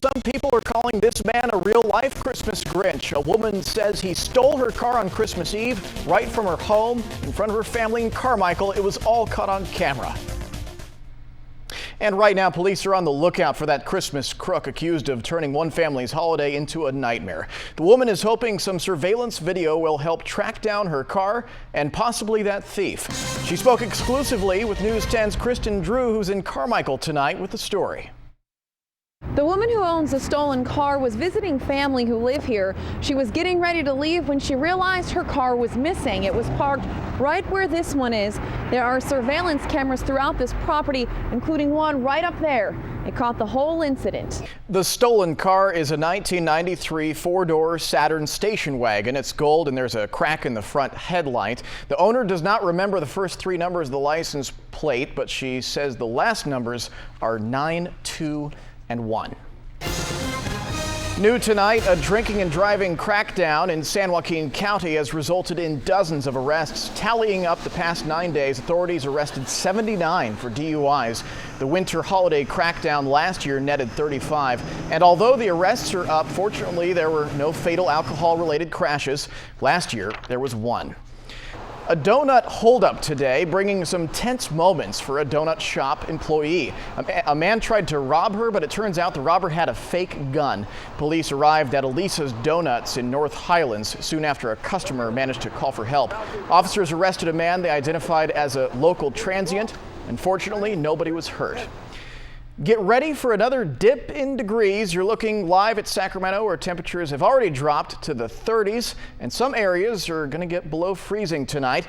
Some people are calling this man a real-life Christmas Grinch. A woman says he stole her car on Christmas Eve right from her home in front of her family in Carmichael. It was all caught on camera. And right now, police are on the lookout for that Christmas crook accused of turning one family's holiday into a nightmare. The woman is hoping some surveillance video will help track down her car and possibly that thief. She spoke exclusively with News 10's Kristen Drew, who's in Carmichael tonight with the story. The woman who owns the stolen car was visiting family who live here. She was getting ready to leave when she realized her car was missing. It was parked right where this one is. There are surveillance cameras throughout this property, including one right up there. It caught the whole incident. The stolen car is a 1993 four-door Saturn station wagon. It's gold and there's a crack in the front headlight. The owner does not remember the first three numbers of the license plate, but she says the last numbers are 9, 2, and 1. New tonight, a drinking and driving crackdown in San Joaquin County has resulted in dozens of arrests. Tallying up the past 9 days, authorities arrested 79 for DUIs. The winter holiday crackdown last year netted 35. And although the arrests are up, fortunately there were no fatal alcohol-related crashes. Last year, there was one. A donut holdup today, bringing some tense moments for a donut shop employee. A man tried to rob her, but it turns out the robber had a fake gun. Police arrived at Elisa's Donuts in North Highlands soon after a customer managed to call for help. Officers arrested a man they identified as a local transient. Unfortunately, nobody was hurt. Get ready for another dip in degrees. You're looking live at Sacramento, where temperatures have already dropped to the 30s, and some areas are going to get below freezing tonight.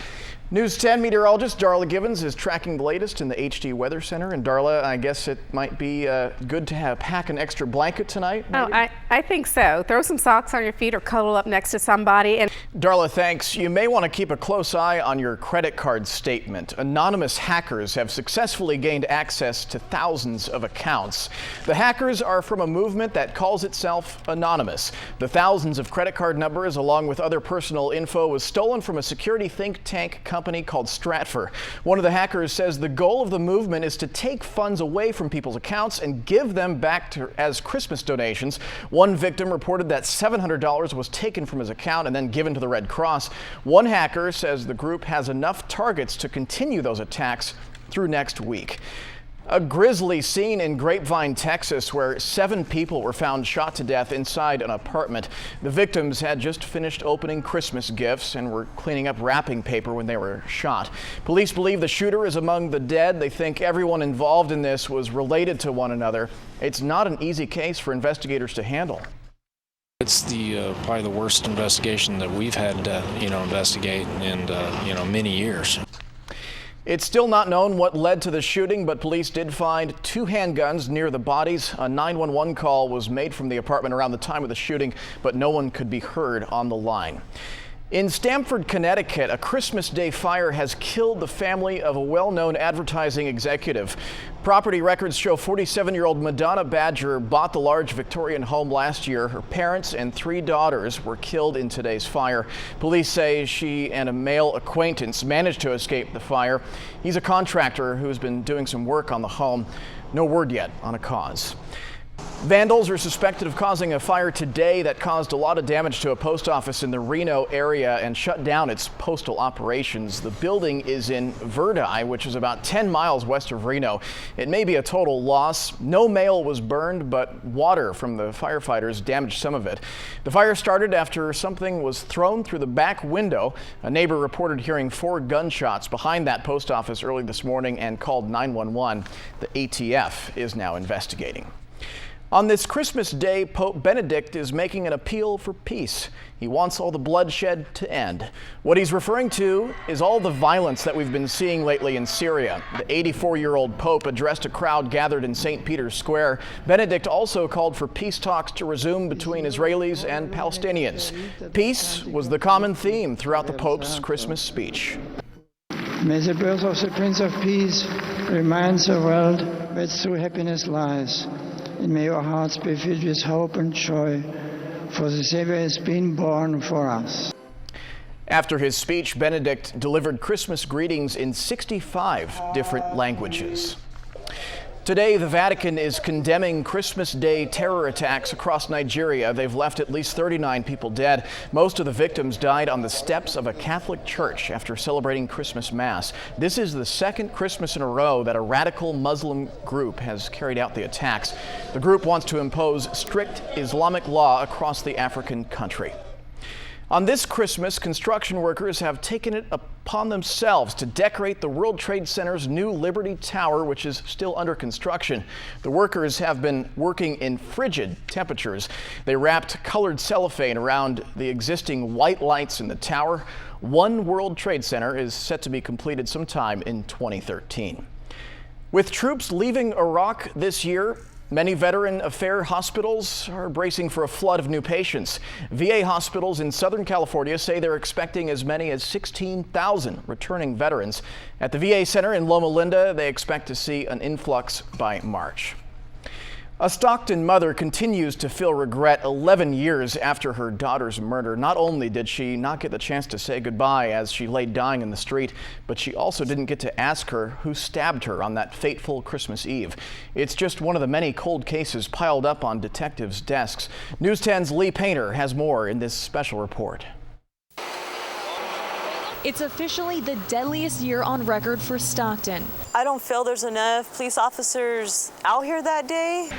News 10 meteorologist Darla Givens is tracking the latest in the HD Weather Center. And Darla, I guess it might be good to pack an extra blanket tonight. Maybe? Oh, I think so. Throw some socks on your feet or cuddle up next to somebody. And Darla, thanks. You may want to keep a close eye on your credit card statement. Anonymous hackers have successfully gained access to thousands of accounts. The hackers are from a movement that calls itself Anonymous. The thousands of credit card numbers, along with other personal info, was stolen from a security think tank company called Stratfor. One of the hackers says the goal of the movement is to take funds away from people's accounts and give them back as Christmas donations. One victim reported that $700 was taken from his account and then given to the Red Cross. One hacker says the group has enough targets to continue those attacks through next week. A grisly scene in Grapevine, Texas, where 7 people were found shot to death inside an apartment. The victims had just finished opening Christmas gifts and were cleaning up wrapping paper when they were shot. Police believe the shooter is among the dead. They think everyone involved in this was related to one another. It's not an easy case for investigators to handle. It's probably the worst investigation that we've had to, investigate in, many years. It's still not known what led to the shooting, but police did find 2 handguns near the bodies. A 911 call was made from the apartment around the time of the shooting, but no one could be heard on the line. In Stamford, Connecticut, a Christmas Day fire has killed the family of a well-known advertising executive. Property records show 47-year-old Madonna Badger bought the large Victorian home last year. Her parents and 3 daughters were killed in today's fire. Police say she and a male acquaintance managed to escape the fire. He's a contractor who's been doing some work on the home. No word yet on a cause. Vandals are suspected of causing a fire today that caused a lot of damage to a post office in the Reno area and shut down its postal operations. The building is in Verdi, which is about 10 miles west of Reno. It may be a total loss. No mail was burned, but water from the firefighters damaged some of it. The fire started after something was thrown through the back window. A neighbor reported hearing 4 gunshots behind that post office early this morning and called 911. The ATF is now investigating. On this Christmas Day, Pope Benedict is making an appeal for peace. He wants all the bloodshed to end. What he's referring to is all the violence that we've been seeing lately in Syria. The 84-year-old Pope addressed a crowd gathered in St. Peter's Square. Benedict also called for peace talks to resume between Israelis and Palestinians. Peace was the common theme throughout the Pope's Christmas speech. May the birth of the Prince of Peace remind the world where true happiness lies. And may our hearts be filled with hope and joy, for the Savior has been born for us. After his speech, Benedict delivered Christmas greetings in 65 different languages. Today, the Vatican is condemning Christmas Day terror attacks across Nigeria. They've left at least 39 people dead. Most of the victims died on the steps of a Catholic church after celebrating Christmas Mass. This is the second Christmas in a row that a radical Muslim group has carried out the attacks. The group wants to impose strict Islamic law across the African country. On this Christmas, construction workers have taken it upon themselves to decorate the World Trade Center's new Liberty Tower, which is still under construction. The workers have been working in frigid temperatures. They wrapped colored cellophane around the existing white lights in the tower. One World Trade Center is set to be completed sometime in 2013. With troops leaving Iraq this year, many veteran affairs hospitals are bracing for a flood of new patients. VA hospitals in Southern California say they're expecting as many as 16,000 returning veterans. At the VA Center in Loma Linda, they expect to see an influx by March. A Stockton mother continues to feel regret 11 years after her daughter's murder. Not only did she not get the chance to say goodbye as she lay dying in the street, but she also didn't get to ask her who stabbed her on that fateful Christmas Eve. It's just one of the many cold cases piled up on detectives' desks. News 10's Lee Painter has more in this special report. It's officially the deadliest year on record for Stockton. I don't feel there's enough police officers out here that day.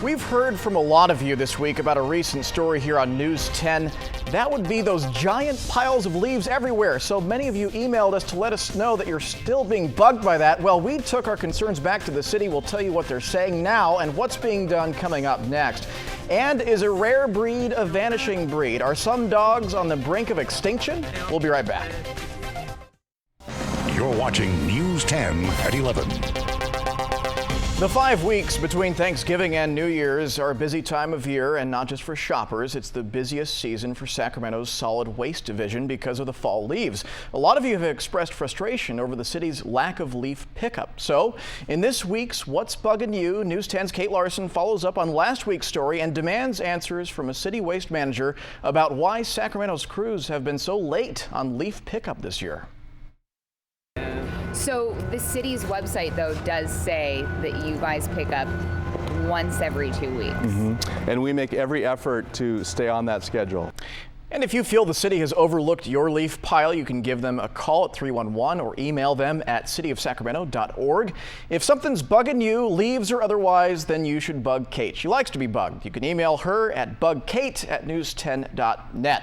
We've heard from a lot of you this week about a recent story here on News 10. That would be those giant piles of leaves everywhere. So many of you emailed us to let us know that you're still being bugged by that. Well, we took our concerns back to the city. We'll tell you what they're saying now and what's being done coming up next. And is a rare breed a vanishing breed? Are some dogs on the brink of extinction? We'll be right back. You're watching News 10 at 11. The 5 weeks between Thanksgiving and New Year's are a busy time of year, and not just for shoppers. It's the busiest season for Sacramento's solid waste division because of the fall leaves. A lot of you have expressed frustration over the city's lack of leaf pickup. So, in this week's What's Bugging You, News 10's Kate Larson follows up on last week's story and demands answers from a city waste manager about why Sacramento's crews have been so late on leaf pickup this year. So the city's website, though, does say that you guys pick up once every 2 weeks. And we make every effort to stay on that schedule. And if you feel the city has overlooked your leaf pile, you can give them a call at 311 or email them at cityofsacramento.org. If something's bugging you, leaves or otherwise, then you should bug Kate. She likes to be bugged. You can email her at bugkate@news10.net.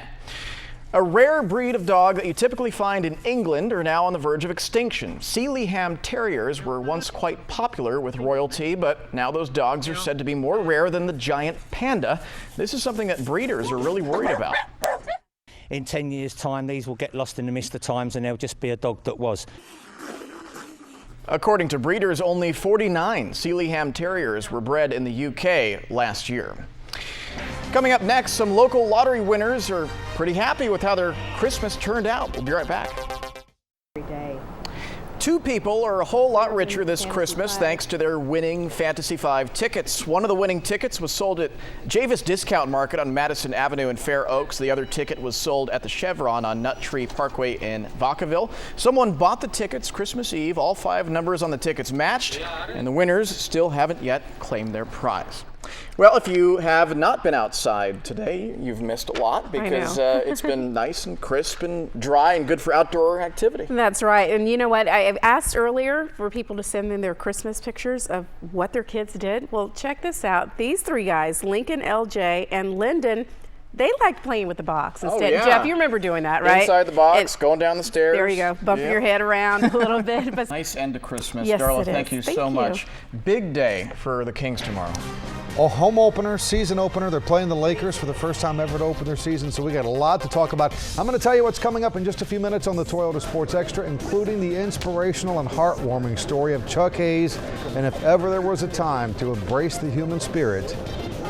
A rare breed of dog that you typically find in England are now on the verge of extinction. Sealyham Terriers were once quite popular with royalty, but now those dogs are said to be more rare than the giant panda. This is something that breeders are really worried about. In 10 years' time, these will get lost in the mist of times and they'll just be a dog that was. According to breeders, only 49 Sealyham Terriers were bred in the UK last year. Coming up next, some local lottery winners are pretty happy with how their Christmas turned out. We'll be right back. Two people are a whole lot richer this Christmas thanks to their winning Fantasy 5 tickets. One of the winning tickets was sold at Javis Discount Market on Madison Avenue in Fair Oaks. The other ticket was sold at the Chevron on Nut Tree Parkway in Vacaville. Someone bought the tickets Christmas Eve. All 5 numbers on the tickets matched, and the winners still haven't yet claimed their prize. Well, if you have not been outside today, you've missed a lot because it's been nice and crisp and dry and good for outdoor activity. That's right. And you know what? I asked earlier for people to send in their Christmas pictures of what their kids did. Well, check this out. These 3 guys, Lincoln, LJ, and Lyndon, they liked playing with the box instead. Oh, yeah. Jeff, you remember doing that, right? Inside the box, going down the stairs. There you go, bumping your head around a little bit. But nice end to Christmas. Yes, Darla, it thank you is. so much. Big day for the Kings tomorrow. A home opener, season opener. They're playing the Lakers for the first time ever to open their season, so we got a lot to talk about. I'm going to tell you what's coming up in just a few minutes on the Toyota Sports Extra, including the inspirational and heartwarming story of Chuck Hayes. And if ever there was a time to embrace the human spirit,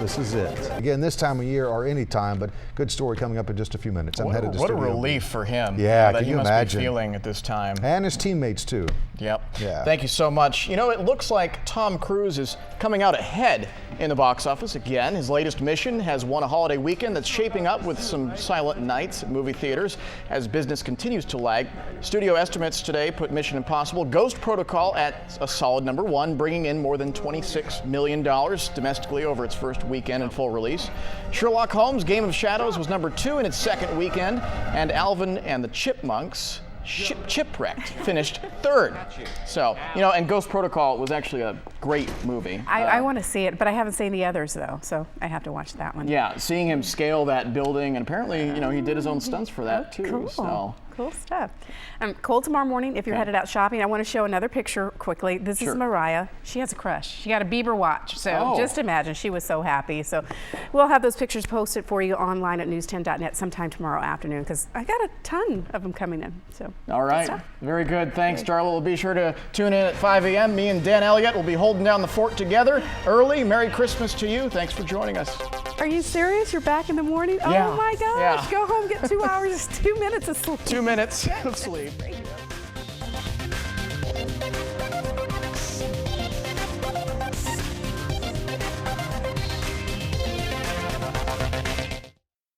This is it. Again, this time of year or any time, but good story coming up in just a few minutes. I'm headed to what a studio. relief for him. Yeah, that can he you must imagine? be feeling at this time. And his teammates too. Yep. Yeah. Thank you so much. You know, it looks like Tom Cruise is coming out ahead in the box office again. His latest mission has won a holiday weekend that's shaping up with some silent nights at movie theaters as business continues to lag. Studio estimates today put Mission Impossible Ghost Protocol at a solid number 1, bringing in more than $26 million domestically over its first weekend in full release. Sherlock Holmes Game of Shadows was number 2 in its second weekend, and Alvin and the Chipmunks Chipwrecked finished 3rd. So, you know, and Ghost Protocol was actually a great movie. I want to see it, but I haven't seen the others though, so I have to watch that one. Yeah, seeing him scale that building, and apparently, you know, he did his own stunts for that too. Cool. So. Cool stuff. Cold tomorrow morning if you're headed out shopping. I want to show another picture quickly. This is Mariah. She has a crush. She got a Bieber watch. So just imagine, she was so happy. So we'll have those pictures posted for you online at news10.net sometime tomorrow afternoon because I got a ton of them coming in. So all right. Very good. Thanks, Darla. We'll be sure to tune in at 5 a.m. Me and Dan Elliott will be holding down the fort together early. Merry Christmas to you. Thanks for joining us. Are you serious? You're back in the morning? Yeah. Oh my gosh. Yeah. Go home, get 2 hours, 2 minutes of sleep. 2 minutes of sleep.